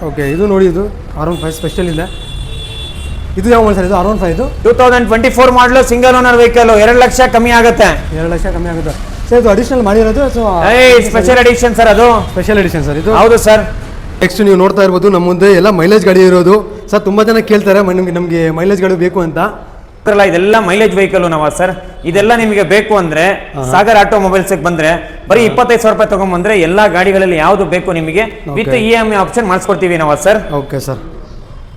ಓಕೆ. ಇದು ನೋಡಿ, ಇದು R15 ಸ್ಪೆಷಲ್ ಇದೆ. ಇದು ಯಾವ ಮಾಡಲ್ ಸರ್? ಇದು R15 ಇದು 2024 model single owner vehicle 2 lakh ಕಮ್ಮಿ ಆಗುತ್ತೆ. 2 ಲಕ್ಷ ಕಮ್ಮಿ ಆಗುತ್ತೆ ಸರ್. ಇದು ಅಡಿಷನಲ್ ಮಾಡಿರೋದು ಸ್ಪೆಷಲ್ ಎಡಿಷನ್ ಸರ್. ಅದು ಸ್ಪೆಷಲ್ ಎಡಿಷನ್ ಸರ್ ಇದು. ಹೌದು ಸರ್. ನೆಕ್ಸ್ಟ್ ನೀವು ನೋಡ್ತಾ ಇರ್ಬೋದು ನಮ್ಮ ಮುಂದೆ ಎಲ್ಲ ಮೈಲೇಜ್ ಗಾಡಿ ಇರೋದು ಸರ್. ತುಂಬಾ ಜನ ಕೇಳ್ತಾರೆ ನಮಗೆ ಮೈಲೇಜ್ ಗಾಡಿ ಬೇಕು ಅಂತ. ಇದೆಲ್ಲ ಮೈಲೇಜ್ ವೆಹಿಕಲ್ ಸರ್. ಇದೆಲ್ಲ ನಿಮಗೆ ಬೇಕು ಅಂದ್ರೆ ಸಾಗರ್ ಆಟೋಮೊಬೈಲ್ಸ್ ಬಂದ್ರೆ ಬರೀ 25,000 ರೂಪಾಯಿ ತಗೊಂಡ್ಬಂದ್ರೆ ಎಲ್ಲಾ ಗಾಡಿಗಳಲ್ಲಿ ಯಾವ್ದು ಬೇಕು ನಿಮಗೆ ವಿತ್ EMI ಆಪ್ಷನ್ ಮಾಡಿಸ್ಕೊಡ್ತೀವಿ sir. Okay sir.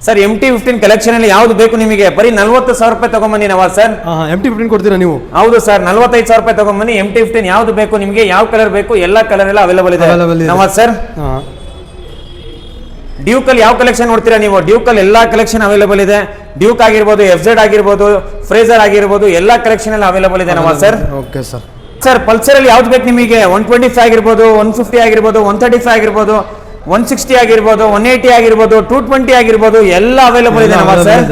Sir MT15 collection ಅಲ್ಲಿ ಯಾವ್ದು ಬೇಕು ನಿಮಗೆ ಬರೀ 40,000 ರೂಪಾಯಿ ತಗೊಂಡ್ಬಂದಿ ಸರ್. MT15 ಕೊಡ್ತೀರಾ ನೀವು? ಹೌದು ಸರ್. 45,000 ರೂಪಾಯಿ ತಗೊಂಡ್ಬನ್ನಿ. MT15 ಯಾವ್ದು ಬೇಕು ನಿಮಗೆ, ಯಾವ ಕಲರ್ ಬೇಕು, ಎಲ್ಲಾ ಕಲರ್ ಎಲ್ಲ ಅವೈಲೇಬಲ್ ಇದೆ ಸರ್. ಡ್ಯೂಕ್ ಅಲ್ಲಿ ಯಾವ ಕಲೆಕ್ಷನ್ ನೋಡ್ತೀರಾ ನೀವು? ಡ್ಯೂಕ್ ಅಲ್ಲಿ ಎಲ್ಲಾ ಕಲೆಕ್ಷನ್ ಅವೈಲೇಬಲ್ ಇದೆ. ಡ್ಯೂಕ್ ಆಗಿರ್ಬೋದು, FZ ಆಗಿರ್ಬೋದು, ಫ್ರೇಜರ್ ಆಗಿರ್ಬೋದು, ಎಲ್ಲಾ ಕಲೆಕ್ಷನ್ ಎಲ್ಲ ಅವೈಲೇಬಲ್ ಇದೆ sir. Okay sir. Sir Pulsar ಅಲ್ಲಿ ಯಾವ್ದು ಬೇಕು ನಿಮಗೆ? 125 ಆಗಿರ್ಬೋದು, 150 ಆಗಿರ್ಬೋದು, 135 ಆಗಿರ್ಬೋದು, 160 ಆಗಿರ್ಬೋದು, 180 ಆಗಿರ್ಬೋದು, 220 ಆಗಿರ್ಬೋದು, ಎಲ್ಲ ಅವೈಲೇಬಲ್ ಇದೆ ಸರ್.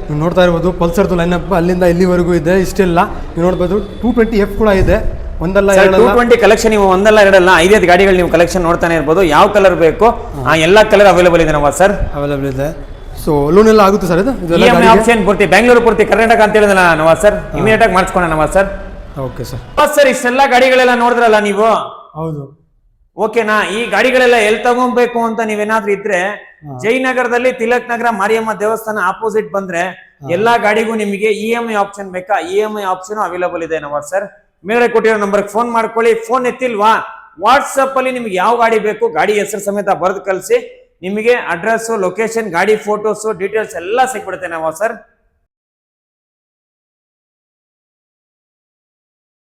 ನೀವು ನೋಡ್ತಾ ಇರ್ಬೋದು ಪಲ್ಸರ್ದು ಲೈನಪ್ ಅಲ್ಲಿಂದ ಇಲ್ಲಿವರೆಗೂ ಇದೆ. ಇಷ್ಟೆಲ್ಲ ನೀವು ನೋಡ್ಬೋದು. 220F ಕೂಡ ಇದೆ. 220 ಕಲೆಕ್ಷನ್ ನೀವು ಒಂದಲ್ಲ ಎರಡಲ್ಲ 5 ಗಾಡಿಗಳು ನೀವು ಕಲೆಕ್ಷನ್ ನೋಡ್ತಾನೆ ಇರ್ಬೋದು. ಯಾವ ಕಲರ್ ಬೇಕು ಆ ಎಲ್ಲಾ ಕಲರ್ ಅವೈಲೇಬಲ್ ಇದೆ ಸರ್. ಅವೈಲೇಬಲ್ ಇದೆ. ಸೊ ಲೋನ್ ಎಲ್ಲ ಆಗುತ್ತೆ ಸರ್? ಇದು EMI ಆಪ್ಷನ್ ಪೂರ್ತಿ ಬೆಂಗಳೂರು, ಪೂರ್ತಿ ಕರ್ನಾಟಕ ಅಂತ ಹೇಳಿದ್ನಲ್ಲ ಸರ್. ಇಮಿಡಿಯೇಟ್ ಆಗಿ ಮಾಡಿಸ್ಕೊಣ ಸರ್. Okay sir. ಸರ್ ಇಷ್ಟೆಲ್ಲ ಗಾಡಿಗಳೆಲ್ಲ ನೋಡಿದ್ರಲ್ಲ ನೀವು? ಹೌದು. ಓಕೆನಾ? ಈ ಗಾಡಿಗಳೆಲ್ಲ ಎಲ್ಲಿ ತಗೊಬೇಕು ಅಂತ ನೀವೇನಾದ್ರೂ ಇದ್ರೆ ಜಯನಗರದಲ್ಲಿ ತಿಲಕ್ ನಗರ ಮಾರಿಯಮ್ಮ ದೇವಸ್ಥಾನ ಆಪೋಸಿಟ್ ಬಂದ್ರೆ ಎಲ್ಲಾ ಗಾಡಿಗೂ ನಿಮಗೆ EMI ಆಪ್ಷನ್ ಬೇಕಾ? EMI ಆಪ್ಷನ್ ಅವೈಲೇಬಲ್ ಇದೆ ಸರ್. ಮೇಲೆ ಕೊಟ್ಟಿರೋ ನಂಬರ್ಗೆ ಫೋನ್ ಮಾಡ್ಕೊಳ್ಳಿ. ಫೋನ್ ಎತ್ತಿಲ್ವಾ? ವಾಟ್ಸಪ್ ಅಲ್ಲಿ ನಿಮ್ಗೆ ಯಾವ ಗಾಡಿ ಬೇಕು ಗಾಡಿ ಹೆಸರು ಸಮೇತ ಬರೆದು ಕಳಿಸಿ. ನಿಮಗೆ ಅಡ್ರೆಸ್, ಲೊಕೇಶನ್, ಗಾಡಿ ಫೋಟೋಸ್, ಡೀಟೇಲ್ಸ್ ಎಲ್ಲ ಸಿಕ್ಬಿಡುತ್ತೆ ಸರ್.